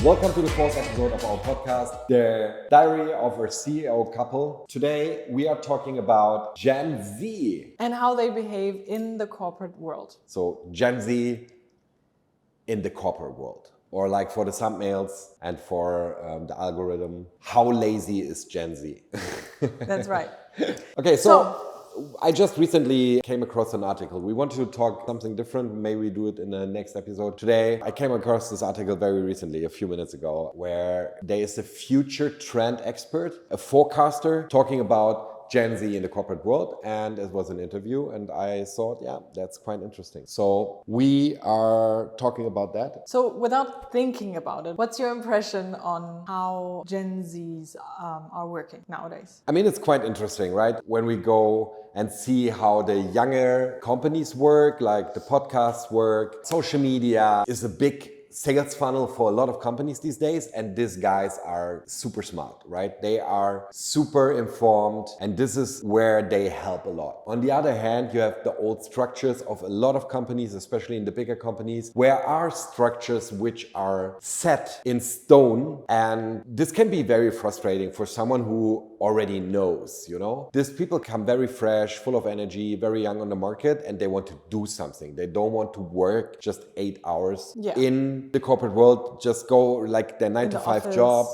Welcome to the fourth episode of our podcast, The Diary of a CEO Couple. Today we are talking about Gen Z. And how they behave in the corporate world. So Gen Z in the corporate world. Or like for the thumbnails and for the algorithm, how lazy is Gen Z? That's right. Okay, so I just recently came across an article. We wanted to talk something different. Maybe we do it in the next episode. Today, I came across this article very recently, a few minutes ago, where there is a future trend expert, a forecaster, talking about Gen Z in the corporate world. And it was an interview. And I thought, yeah, that's quite interesting. So we are talking about that. So without thinking about it, what's your impression on how Gen Zs are working nowadays? I mean, it's quite interesting, right? When we go and see how the younger companies work, like the podcasts work, social media is a big sales funnel for a lot of companies these days, and these guys are super smart, right? They are super informed, and this is where they help a lot. On the other hand, you have the old structures of a lot of companies, especially in the bigger companies, where are structures which are set in stone, and this can be very frustrating for someone who already knows, you know? These people come very fresh, full of energy, very young on the market, and they want to do something. They don't want to work just 8 hours in the corporate world, just go like their 9 to 5 job,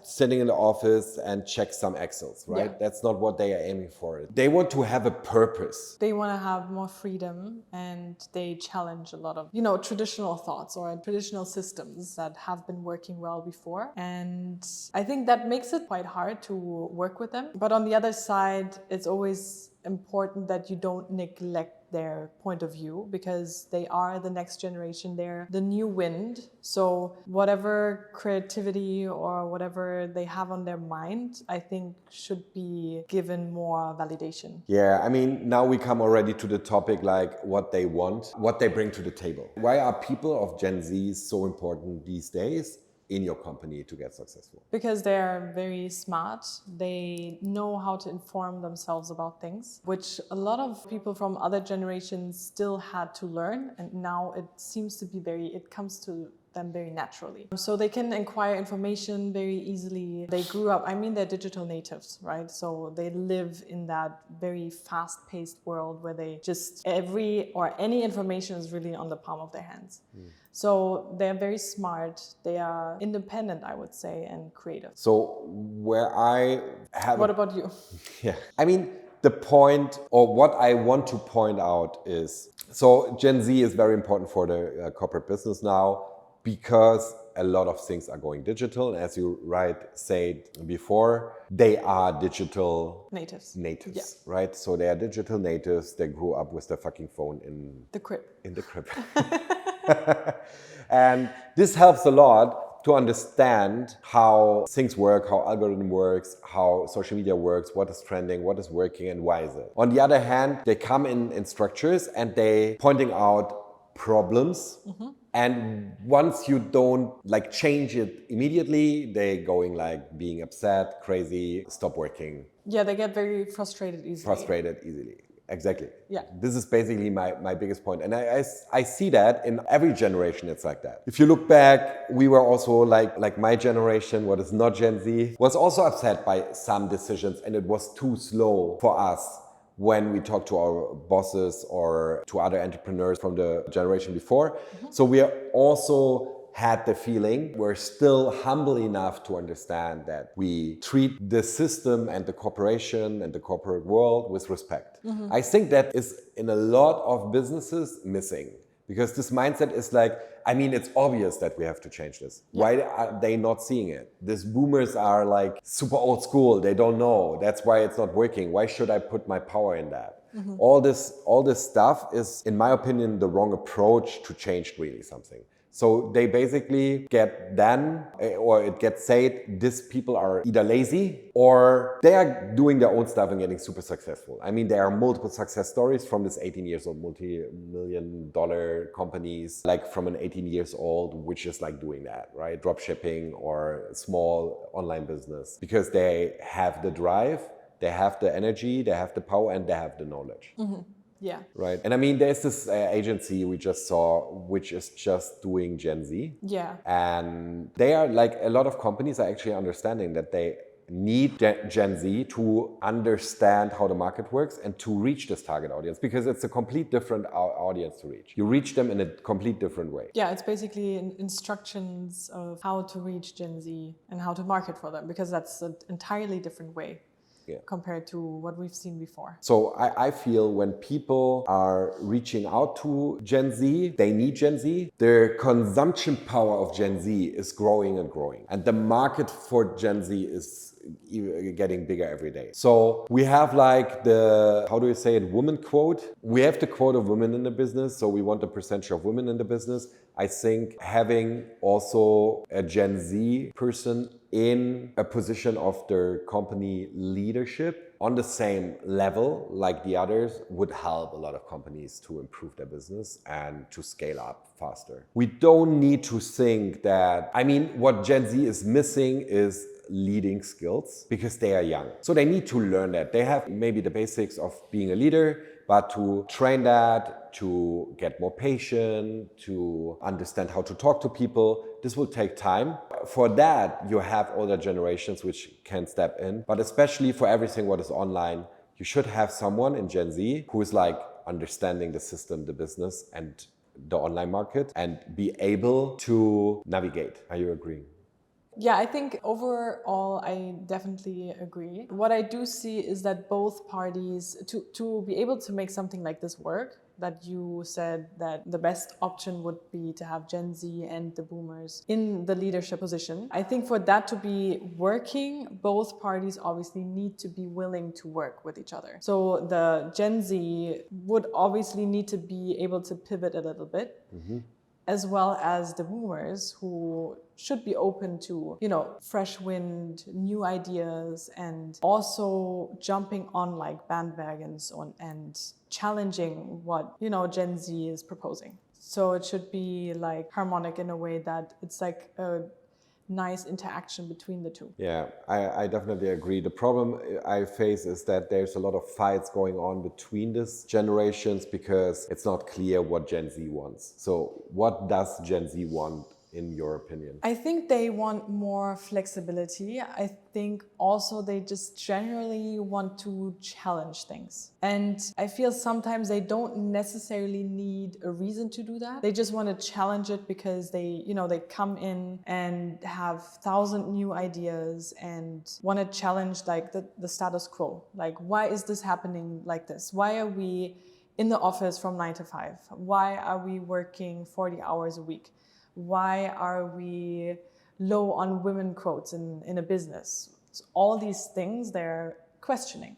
sitting in the office and check some Excels, right? Yeah. That's not what they are aiming for. They want to have a purpose. They want to have more freedom, and they challenge a lot of, traditional thoughts or traditional systems that have been working well before. And I think that makes it quite hard to work with them. But on the other side, it's always important that you don't neglect their point of view, because they are the next generation. They're the new wind. So whatever creativity or whatever they have on their mind, I think should be given more validation. Yeah, I mean, now we come already to the topic, like what they want, what they bring to the table. Why are people of Gen Z so important these days in your company to get successful? Because they're very smart. They know how to inform themselves about things, which a lot of people from other generations still had to learn. And now it seems to be it comes to them very naturally. So they can acquire information very easily. They grew up, they're digital natives, right? So they live in that very fast-paced world where they just any information is really on the palm of their hands. So they're very smart, they are independent, I would say, and creative. So where I have... What about you? Yeah, the point, or what I want to point out is, so Gen Z is very important for the corporate business now, because a lot of things are going digital. And as you said before, they are digital natives, right? So they are digital natives. They grew up with their fucking phone in the crib. And this helps a lot to understand how things work, how algorithm works, how social media works, what is trending, what is working, and why is it. On the other hand, they come in structures and they pointing out problems. Mm-hmm. And once you don't change it immediately, they going being upset, crazy, stop working. Yeah, they get very frustrated easily. Exactly. Yeah. This is basically my biggest point. And I see that in every generation, it's like that. If you look back, we were also like my generation, what is not Gen Z, was also upset by some decisions, and it was too slow for us when we talk to our bosses or to other entrepreneurs from the generation before. Mm-hmm. So we also had the feeling we're still humble enough to understand that we treat the system and the corporation and the corporate world with respect. Mm-hmm. I think that is in a lot of businesses missing, because this mindset is it's obvious that we have to change this. Yeah. Why are they not seeing it? These boomers are super old school. They don't know. That's why it's not working. Why should I put my power in that? Mm-hmm. All this stuff is, in my opinion, the wrong approach to change really something. So they basically get done, or it gets said, these people are either lazy or they are doing their own stuff and getting super successful. There are multiple success stories from this 18 years old multi-million-dollar companies, from an 18 years old, which is doing that, right? Drop shipping or small online business, because they have the drive, they have the energy, they have the power, and they have the knowledge. Mm-hmm. Yeah. Right. And I mean, there's this agency we just saw, which is just doing Gen Z. Yeah. And they are like, a lot of companies are actually understanding that they need Gen Z to understand how the market works and to reach this target audience, because it's a complete different audience to reach. You reach them in a complete different way. Yeah, it's basically instructions of how to reach Gen Z and how to market for them, because that's an entirely different way. Yeah. Compared to what we've seen before. So I feel when people are reaching out to Gen Z, they need Gen Z. The consumption power of Gen Z is growing and growing. And the market for Gen Z is getting bigger every day. So we have like the, how do you say it, woman quote? We have the quote of women in the business. So we want the percentage of women in the business. I think having also a Gen Z person in a position of their company leadership on the same level like the others would help a lot of companies to improve their business and to scale up faster. We don't need to think that, I mean, what Gen Z is missing is leading skills because they are young. So they need to learn that. They have maybe the basics of being a leader, but to train that, to get more patient, to understand how to talk to people, this will take time. For that, you have older generations which can step in, but especially for everything what is online, you should have someone in Gen Z who is like understanding the system, the business, and the online market, and be able to navigate. Are you agreeing? Yeah, I think overall, I definitely agree. What I do see is that both parties, to be able to make something like this work, that you said that the best option would be to have Gen Z and the boomers in the leadership position. I think for that to be working, both parties obviously need to be willing to work with each other. So the Gen Z would obviously need to be able to pivot a little bit. Mm-hmm. As well as the boomers who should be open to, fresh wind, new ideas, and also jumping on like bandwagons and challenging what, Gen Z is proposing. So it should be like harmonic in a way that it's like a nice interaction between the two. Yeah, I definitely agree. The problem I face is that there's a lot of fights going on between these generations because it's not clear what Gen Z wants. So what does Gen Z want in your opinion? I think they want more flexibility. I think also they just generally want to challenge things. And I feel sometimes they don't necessarily need a reason to do that. They just want to challenge it because they come in and have 1,000 new ideas and want to challenge like the status quo. Like, why is this happening like this? Why are we in the office from 9 to 5? Why are we working 40 hours a week? Why are we low on women quotes in a business? So all these things they're questioning,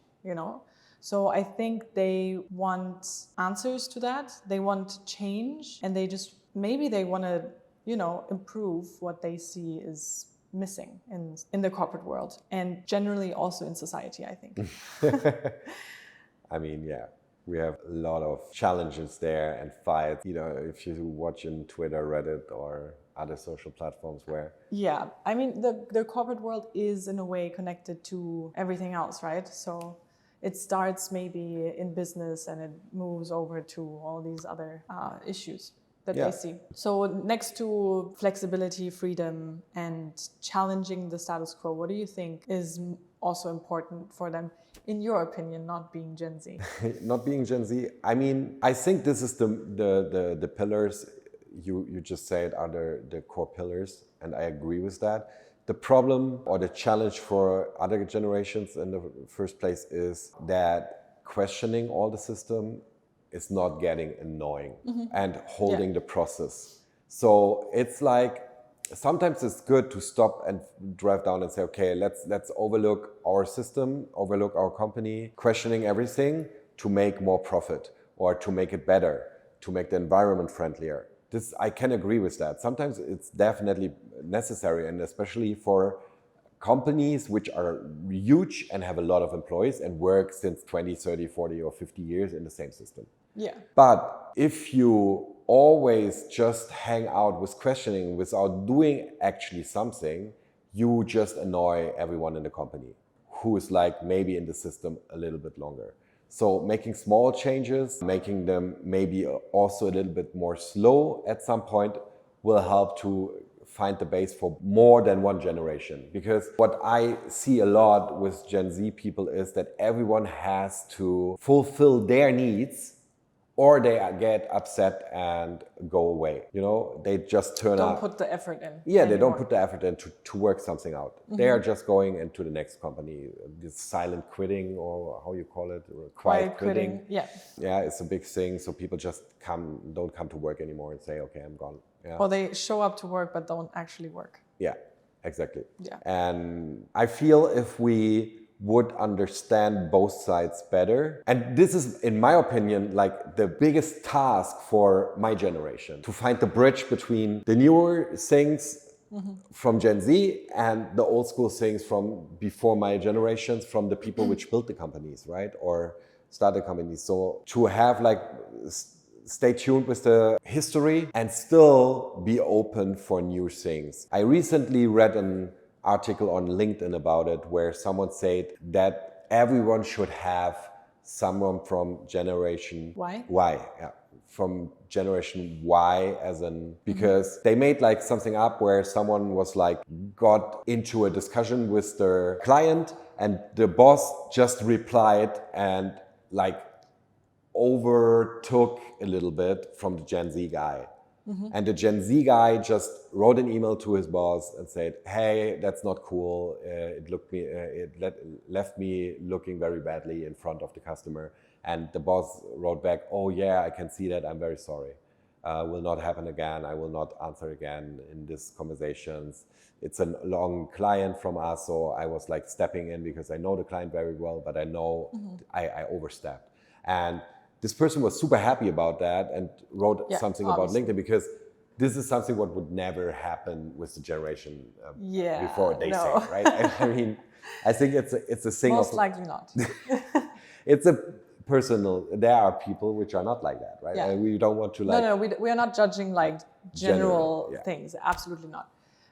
So I think they want answers to that. They want change, and maybe they want to, improve what they see is missing in the corporate world and generally also in society, I think. I mean, yeah. We have a lot of challenges there and fights, if you watch in Twitter, Reddit, or other social platforms where... Yeah, I mean, the corporate world is in a way connected to everything else, right? So it starts maybe in business and it moves over to all these other issues that they see. So next to flexibility, freedom, and challenging the status quo, what do you think is also important for them? In your opinion, not being Gen Z? Not being Gen Z. I mean, I think this is the pillars you just said are the core pillars, and I agree with that. The problem or the challenge for other generations in the first place is that questioning all the system is not getting annoying and holding the process. So it's like, sometimes it's good to stop and drive down and say, okay, let's overlook our system, overlook our company, questioning everything to make more profit or to make it better, to make the environment friendlier. I can agree with that. Sometimes it's definitely necessary, and especially for companies which are huge and have a lot of employees and work since 20, 30, 40 or 50 years in the same system. Yeah. But if you always just hang out with questioning without doing actually something, you just annoy everyone in the company who is like maybe in the system a little bit longer. So making small changes, making them maybe also a little bit more slow at some point will help to find the base for more than one generation. Because what I see a lot with Gen Z people is that everyone has to fulfill their needs or they get upset and go away. You know, they just turn Don't up. put the effort in. Yeah, anymore. they don't put the effort in to work something out. They are just going into the next company. This silent quitting, or how you call it, or quiet quitting. Yeah. Yeah, it's a big thing. So people just don't come to work anymore and say, okay, I'm gone. Yeah. Or they show up to work but don't actually work. Yeah, exactly. Yeah. And I feel if we would understand both sides better, and this is, in my opinion, like the biggest task for my generation, to find the bridge between the newer things from Gen Z and the old school things from before my generations, from the people which built the companies, right? Or started companies. So to have like stay tuned with the history and still be open for new things. I recently read an article on LinkedIn about it where someone said that everyone should have someone from generation Y, yeah, from generation Y because they made like something up where someone was like got into a discussion with their client and the boss just replied and like overtook a little bit from the Gen Z guy. And the Gen Z guy just wrote an email to his boss and said, hey, that's not cool. It left me looking very badly in front of the customer. And the boss wrote back, oh yeah, I can see that. I'm very sorry. Will not happen again. I will not answer again in these conversations. It's a long client from us. So I was like stepping in because I know the client very well, but I know I overstepped. And this person was super happy about that and wrote something about LinkedIn because this is something what would never happen with the generation before they say, right? I mean, I think it's a thing Most likely not. It's a personal, there are people which are not like that, right? Yeah. And we don't want to like... No, we are not judging like general things, absolutely not.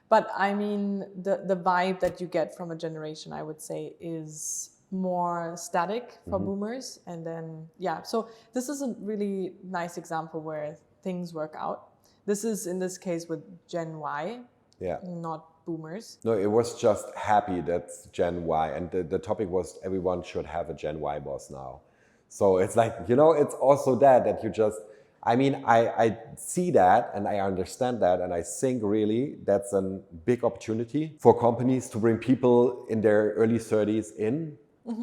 But I mean, the vibe that you get from a generation, I would say, is more static for boomers. And then, so this is a really nice example where things work out. This is in this case with Gen Y, not boomers. No, it was just happy that's Gen Y. And the topic was everyone should have a Gen Y boss now. So it's like, you know, it's also that you just, I mean, I see that and I understand that. And I think really that's a big opportunity for companies to bring people in their early 30s in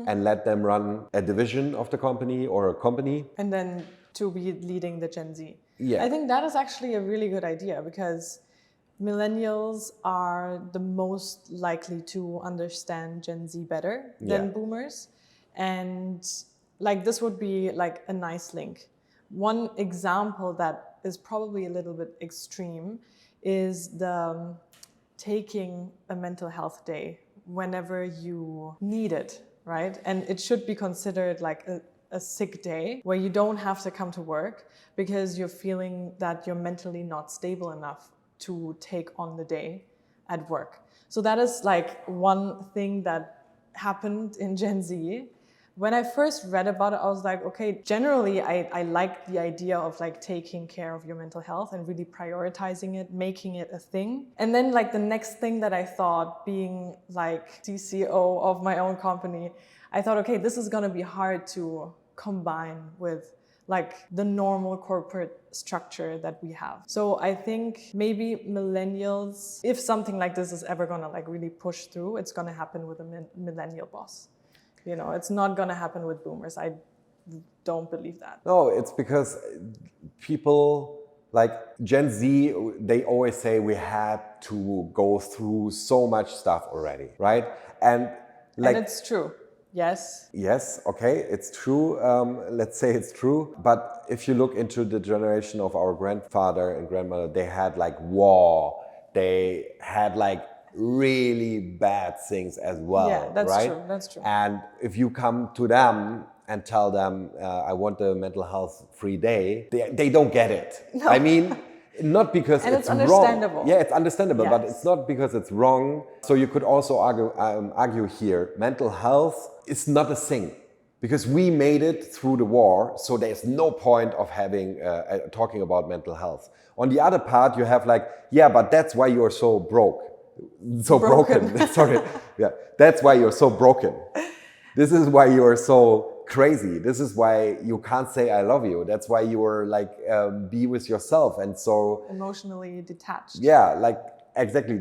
and let them run a division of the company or a company. And then to be leading the Gen Z. Yeah. I think that is actually a really good idea because millennials are the most likely to understand Gen Z better than boomers. And like this would be like a nice link. One example that is probably a little bit extreme is the taking a mental health day whenever you need it, right? And it should be considered like a sick day where you don't have to come to work because you're feeling that you're mentally not stable enough to take on the day at work. So that is like one thing that happened in Gen Z. When I first read about it, I was like, okay, generally I like the idea of like taking care of your mental health and really prioritizing it, making it a thing. And then like the next thing that I thought, being like CCO of my own company, I thought, okay, this is gonna be hard to combine with like the normal corporate structure that we have. So I think maybe millennials, if something like this is ever gonna like really push through, it's gonna happen with a millennial boss. You know, it's not going to happen with boomers. I don't believe that. No, it's because people like Gen Z, they always say we had to go through so much stuff already, right? And like, and it's true. Yes. Yes, okay, it's true. Let's say it's true. But if you look into the generation of our grandfather and grandmother, they had like war. They had like really bad things as well, yeah, that's right? true. That's true. And if you come to them and tell them, I want a mental health free day, they don't get it. No. I mean, not because and it's understandable. wrong. Yeah, it's understandable, yes. But it's not because it's wrong. So you could also argue here, mental health is not a thing. because we made it through the war, so there's no point of having talking about mental health. On the other part, you have like, yeah, but that's why you're so broken. Sorry, yeah, that's why you're so broken. This is why you're so crazy. This is why you can't say I love you. That's why you are like be with yourself, and so emotionally detached. Yeah, like exactly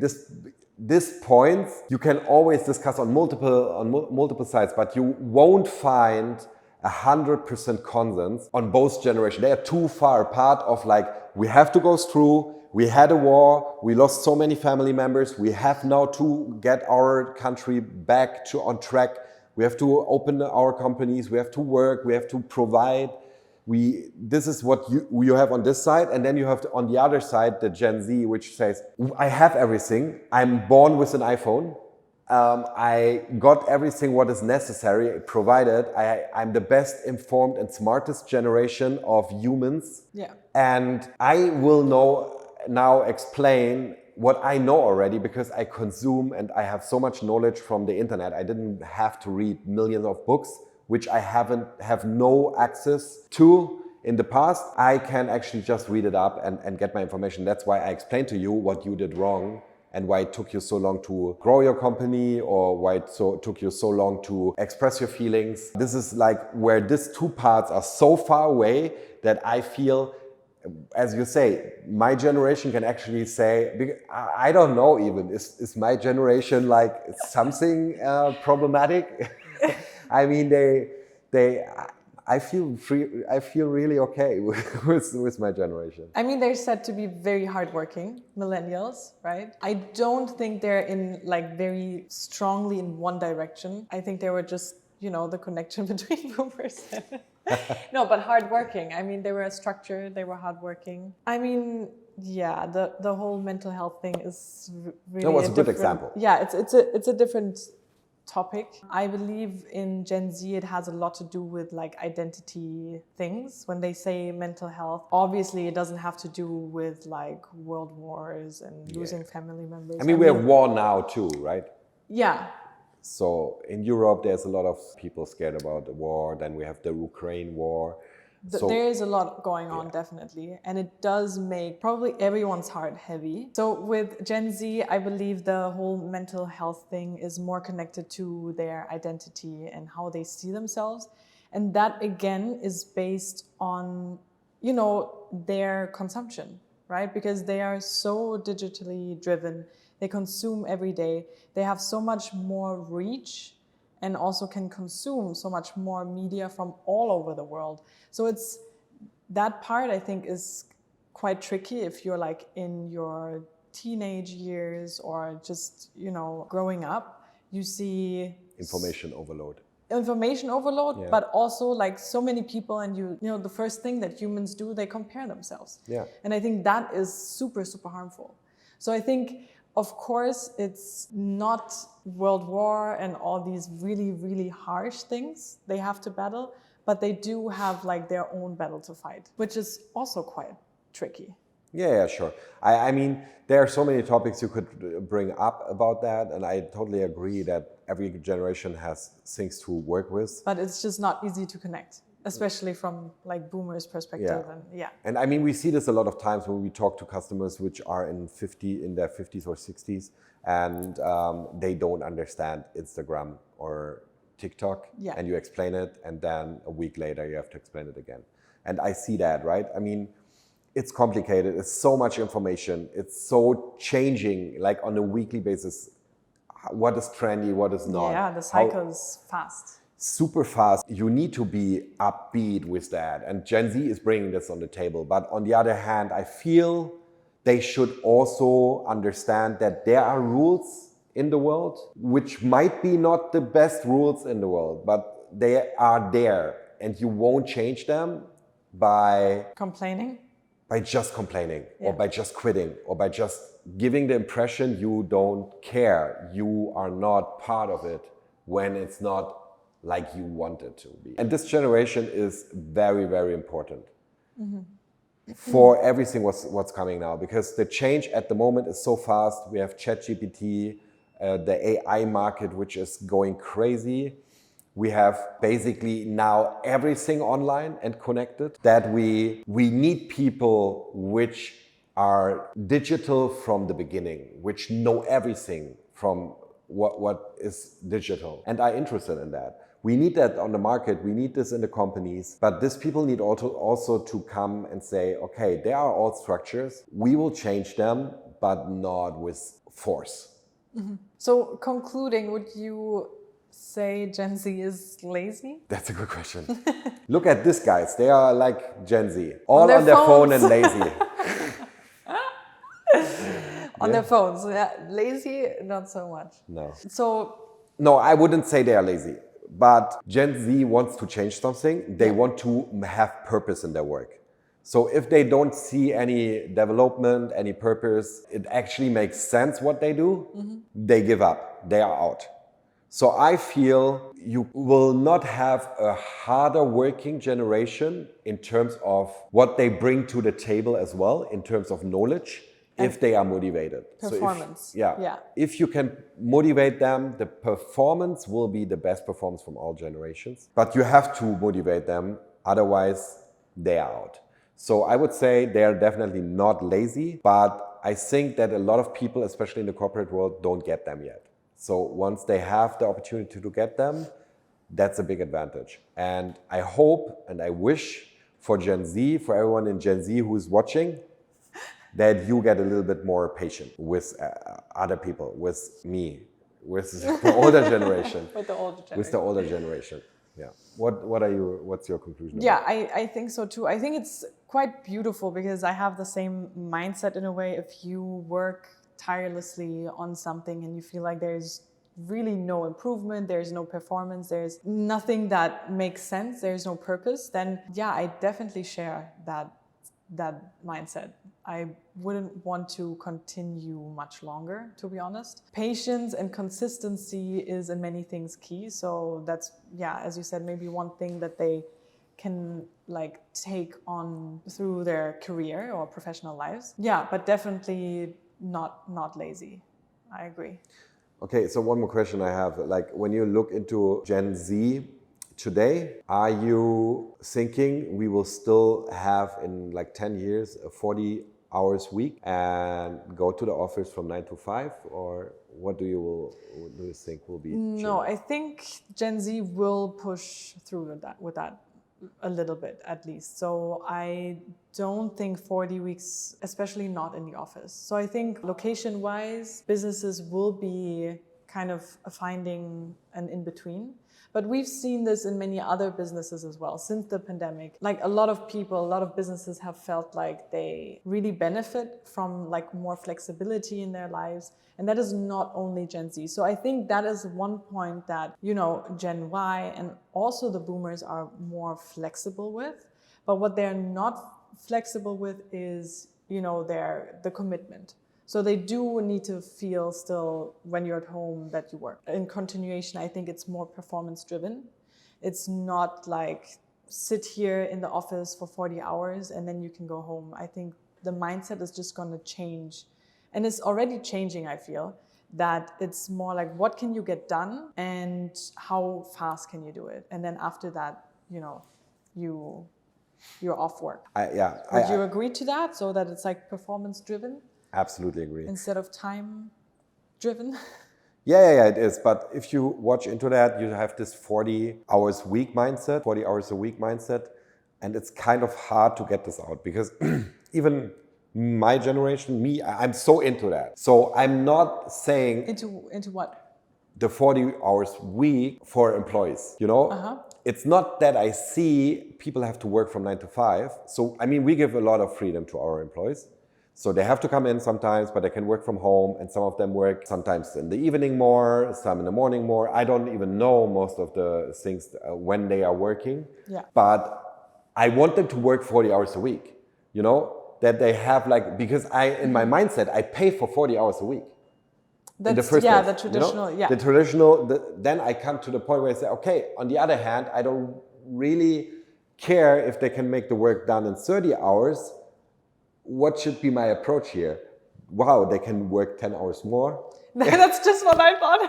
this point you can always discuss on multiple sides, but you won't find 100% consens on both generations. They are too far apart of like, we have to go through, we had a war, we lost so many family members, we have now to get our country back on track, we have to open our companies, we have to work, we have to provide. This is what you have on this side, and then you have on the other side the Gen Z, which says, I have everything. I'm born with an iPhone. I got everything what is necessary provided. I'm the best informed and smartest generation of humans. Yeah. And I will now explain what I know already, because I consume and I have so much knowledge from the internet. I didn't have to read millions of books, which I have no access to in the past. I can actually just read it up and get my information. That's why I explained to you what you did wrong and why it took you so long to grow your company, or why it took you so long to express your feelings. This is like where these two parts are so far away that I feel, as you say, my generation can actually say, I don't know even, is my generation like something problematic? I mean, I feel free. I feel really okay with my generation. I mean, they're said to be very hardworking millennials, right? I don't think they're in like very strongly in one direction. I think they were just, the connection between boomers. No, but hardworking. I mean, they were structured. They were hardworking. I mean, yeah, the whole mental health thing is really. That was a good example. Yeah, it's a different topic. I believe in Gen Z it has a lot to do with like identity things. When they say mental health, obviously it doesn't have to do with like world wars and losing family members. I mean, we have war now too, right? Yeah. So in Europe there's a lot of people scared about the war. Then we have the Ukraine war. There is a lot going on, definitely. And it does make probably everyone's heart heavy. So with Gen Z, I believe the whole mental health thing is more connected to their identity and how they see themselves. And that, again, is based on, their consumption, right? Because they are so digitally driven. They consume every day. They have so much more reach and also can consume so much more media from all over the world. So it's that part, I think, is quite tricky if you're like in your teenage years or just, growing up. You see information overload, but also like so many people, and the first thing that humans do, they compare themselves. Yeah. And I think that is super, super harmful. So I think, of course, it's not world war and all these really, really harsh things they have to battle, but they do have like their own battle to fight, which is also quite tricky. Yeah, sure. I mean, there are so many topics you could bring up about that, and I totally agree that every generation has things to work with. But it's just not easy to connect, especially from like boomers' perspective. And I mean, we see this a lot of times when we talk to customers which are in their 50s or 60s, and they don't understand Instagram or TikTok, and you explain it, and then a week later you have to explain it again. And I see that, right? I mean, it's complicated. It's so much information. It's so changing, like on a weekly basis. What is trendy? What is not? Yeah, the cycle is fast. Super fast. You need to be upbeat with that. And Gen Z is bringing this on the table. But on the other hand, I feel they should also understand that there are rules in the world, which might be not the best rules in the world, but they are there. And you won't change them by just complaining, or by just quitting, or by just giving the impression you don't care. You are not part of it when it's not like you want it to be. And this generation is very, very important for everything what's coming now, because the change at the moment is so fast. We have ChatGPT, the AI market, which is going crazy. We have basically now everything online and connected, that we need people which are digital from the beginning, which know everything from what is digital and are interested in that. We need that on the market, we need this in the companies, but these people need also to come and say, okay, they are all structures, we will change them, but not with force. Mm-hmm. So concluding, would you say Gen Z is lazy? That's a good question. Look at these guys, they are like Gen Z, all on on their phone phones. and lazy. On their phones, yeah. Lazy, not so much. No. No, I wouldn't say they are lazy, but Gen Z wants to change something. They want to have purpose in their work. So if they don't see any development, any purpose, it actually makes sense what they do, they give up, they are out. So I feel you will not have a harder working generation in terms of what they bring to the table as well, in terms of knowledge, if they are motivated. Performance. So if you can motivate them, the performance will be the best performance from all generations. But you have to motivate them, otherwise they are out. So I would say they are definitely not lazy, but I think that a lot of people, especially in the corporate world, don't get them yet. So once they have the opportunity to get them, that's a big advantage. And I hope and I wish for Gen Z, for everyone in Gen Z who's watching, that you get a little bit more patient with other people, with me, with the older generation. With the older generation. With the older generation. Yeah. What's your conclusion? Yeah, I think so too. I think it's quite beautiful because I have the same mindset in a way. If you work tirelessly on something and you feel like there's really no improvement, there's no performance, there's nothing that makes sense, there's no purpose, then yeah, I definitely share that mindset. I wouldn't want to continue much longer, to be honest. Patience and consistency is in many things key. So that's, yeah, as you said, maybe one thing that they can like take on through their career or professional lives. Yeah, but definitely not lazy. I agree. Okay, so one more question I have. Like when you look into Gen Z today, are you thinking we will still have in like 10 years a 40 hours week and go to the office from 9 to 5, or what do you think will be changed? No, I think Gen Z will push through with that a little bit at least. So I don't think 40 weeks, especially not in the office. So I think location-wise, businesses will be kind of finding an in-between. But we've seen this in many other businesses as well since the pandemic. Like a lot of businesses have felt like they really benefit from like more flexibility in their lives. And that is not only Gen Z. So I think that is one point that, you know, Gen Y and also the boomers are more flexible with. But what they're not flexible with is, you know, the commitment. So they do need to feel still when you're at home that you work. In continuation, I think it's more performance driven. It's not like sit here in the office for 40 hours and then you can go home. I think the mindset is just going to change. And it's already changing, I feel, that it's more like what can you get done and how fast can you do it? And then after that, you know, you're off work. Would you agree to that? So that it's like performance driven? Absolutely agree. Instead of time driven? Yeah, it is. But if you watch into that, you have this 40 hours a week mindset. And it's kind of hard to get this out because even my generation, I'm so into that. So I'm not saying... Into what? The 40 hours a week for employees, you know? Uh-huh. It's not that I see people have to work from 9 to 5. So, I mean, we give a lot of freedom to our employees. So they have to come in sometimes, but they can work from home. And some of them work sometimes in the evening more, some in the morning more. I don't even know most of the things when they are working. Yeah. But I want them to work 40 hours a week, you know? That they have like, because in my mindset, I pay for 40 hours a week. That's, the first yeah, place, the traditional, you know? The traditional, then I come to the point where I say, okay, on the other hand, I don't really care if they can make the work done in 30 hours. What should be my approach here? Wow, they can work 10 hours more. That's just what I thought.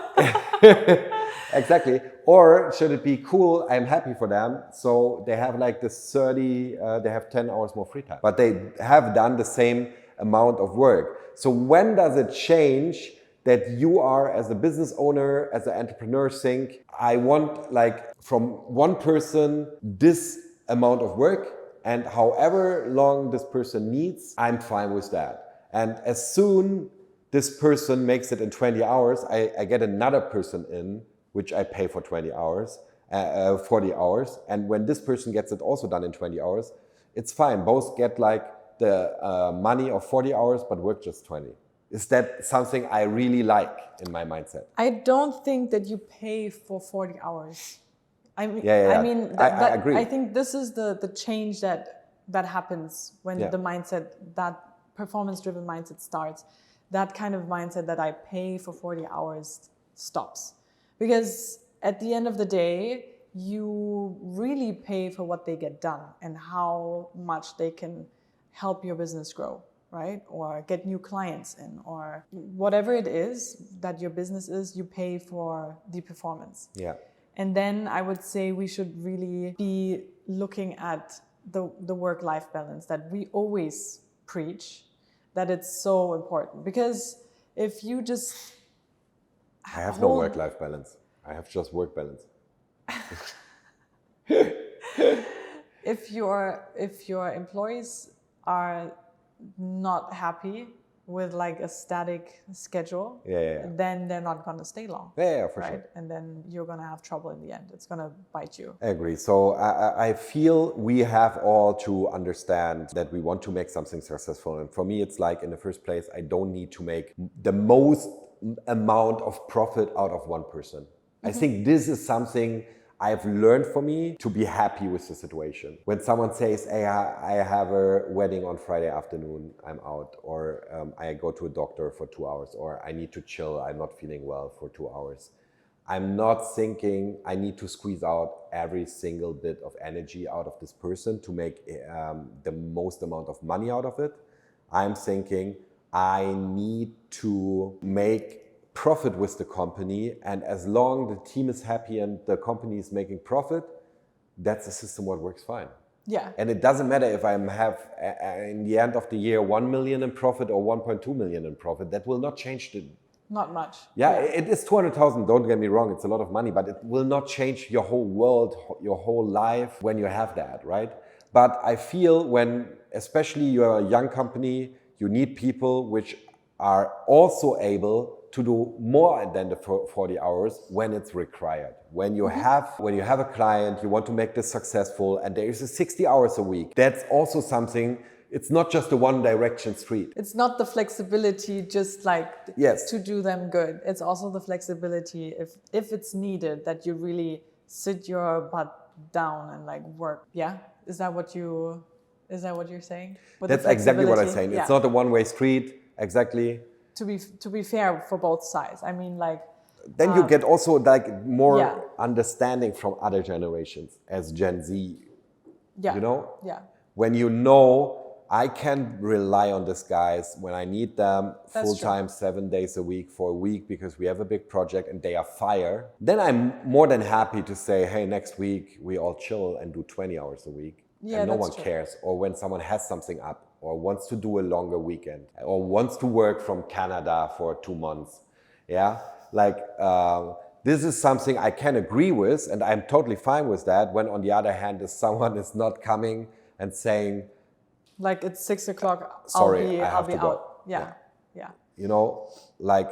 Exactly. Or should it be cool? I'm happy for them. So they have like this 30, they have 10 hours more free time, but they have done the same amount of work. So when does it change that you are, as a business owner, as an entrepreneur, think, I want like from one person this amount of work, and however long this person needs, I'm fine with that. And as soon this person makes it in 20 hours, I get another person in, which I pay for 20 hours, 40 hours. And when this person gets it also done in 20 hours, it's fine. Both get like the money of 40 hours, but work just 20. Is that something I really like in my mindset? I don't think that you pay for 40 hours. I mean, I agree. I think this is the change that happens when the mindset, that performance-driven mindset starts. That kind of mindset that I pay for 40 hours stops. Because at the end of the day, you really pay for what they get done and how much they can help your business grow, right? Or get new clients in, or whatever it is that your business is, you pay for the performance. Yeah. And then I would say we should really be looking at the work-life balance that we always preach, that it's so important. Because if you just... I have no work-life balance. I have just work balance. If your employees are not happy with like a static schedule, then they're not going to stay long. Yeah, for sure. And then you're going to have trouble in the end. It's going to bite you. I agree. So I feel we have all to understand that we want to make something successful. And for me, it's like, in the first place, I don't need to make the most amount of profit out of one person. I think this is something I've learned for me to be happy with the situation. When someone says, hey, I have a wedding on Friday afternoon, I'm out, or I go to a doctor for 2 hours, or I need to chill, I'm not feeling well for 2 hours. I'm not thinking I need to squeeze out every single bit of energy out of this person to make the most amount of money out of it. I'm thinking I need to make profit with the company, and as long the team is happy and the company is making profit, that's a system what works fine. Yeah. And it doesn't matter if I have in the end of the year 1 million in profit or 1.2 million in profit. That will not change the... Not much. Yeah, it is 200,000, don't get me wrong, it's a lot of money, but it will not change your whole world, your whole life when you have that, right? But I feel when, especially you're a young company, you need people which are also able to do more than the 40 hours when it's required. When you have a client, you want to make this successful, and there is a 60 hours a week. That's also something. It's not just a one direction street. It's not the flexibility just like to do them good. It's also the flexibility if it's needed, that you really sit your butt down and like work. Yeah? Is that what you're saying? That's exactly what I'm saying. Yeah. It's not a one-way street. Exactly. To be fair for both sides. I mean, like... Then you get also like more understanding from other generations as Gen Z. Yeah. You know? Yeah. When you know I can rely on these guys when I need them full-time, 7 days a week for a week because we have a big project and they are fire, then I'm more than happy to say, hey, next week we all chill and do 20 hours a week. Yeah, and no one cares. Or when someone has something up, or wants to do a longer weekend, or wants to work from Canada for 2 months. Yeah, like this is something I can agree with, and I'm totally fine with that. When on the other hand, if someone is not coming and saying, like it's 6 o'clock, sorry, I'll be to go. out. Yeah. You know, like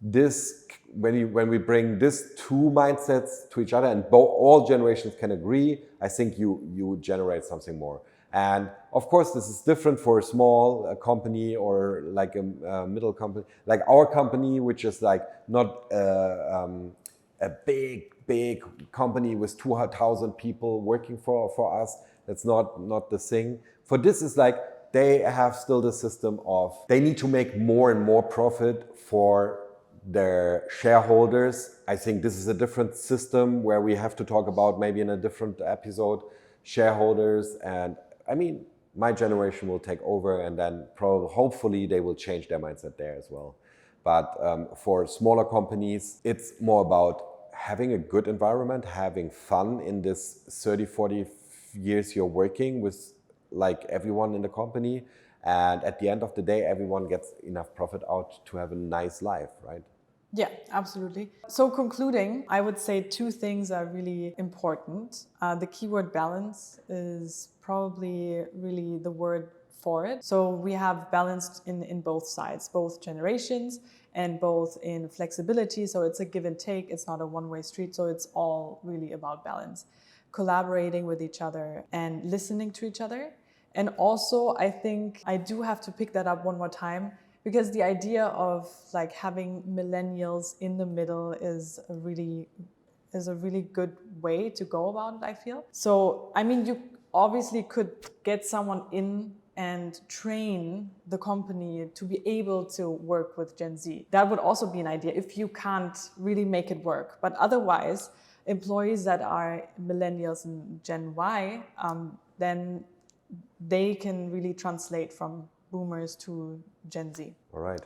this, when we bring these two mindsets to each other, and all generations can agree, I think you generate something more. And of course, this is different for a small company or like a middle company, like our company, which is like not a big company with 200,000 people working for us. That's not the thing. For this is like they have still the system of they need to make more and more profit for their shareholders. I think this is a different system where we have to talk about maybe in a different episode, shareholders. And I mean, my generation will take over, and then hopefully they will change their mindset there as well. But for smaller companies, it's more about having a good environment, having fun in this 30, 40 years you're working with like everyone in the company. And at the end of the day, everyone gets enough profit out to have a nice life, right? Yeah, absolutely. So concluding, I would say two things are really important. The keyword balance is probably really the word for it. So we have balanced in both sides, both generations and both in flexibility. So it's a give and take. It's not a one-way street. So it's all really about balance, collaborating with each other and listening to each other. And also, I think I do have to pick that up one more time, because the idea of like having millennials in the middle is a really good way to go about it, I feel. So, I mean, you obviously could get someone in and train the company to be able to work with Gen Z. That would also be an idea if you can't really make it work. But otherwise, employees that are millennials and Gen Y, then they can really translate from boomers to Gen Z. All right.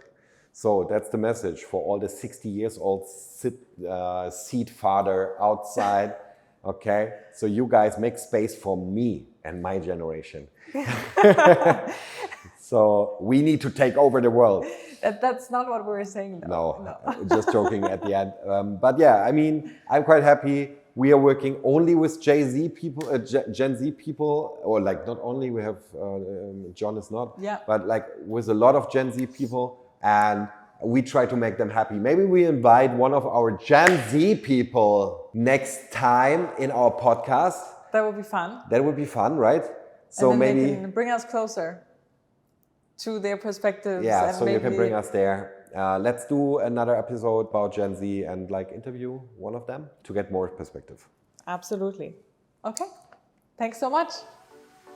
So that's the message for all the 60 years old seed father outside. Okay. So you guys make space for me and my generation. So we need to take over the world. That's not what we're saying, though. No. Just joking at the end. But yeah, I mean, I'm quite happy. We are working only with Gen Z people, or like not only, we have, John is not, yeah, but like with a lot of Gen Z people, and we try to make them happy. Maybe we invite one of our Gen Z people next time in our podcast. That would be fun. That would be fun, right? So and then maybe they can bring us closer to their perspectives. Yeah, and so maybe you can bring us there. Let's do another episode about Gen Z and like interview one of them to get more perspective. Absolutely. Okay. Thanks so much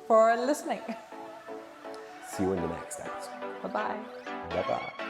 for listening. See you in the next episode. Bye-bye. Bye-bye.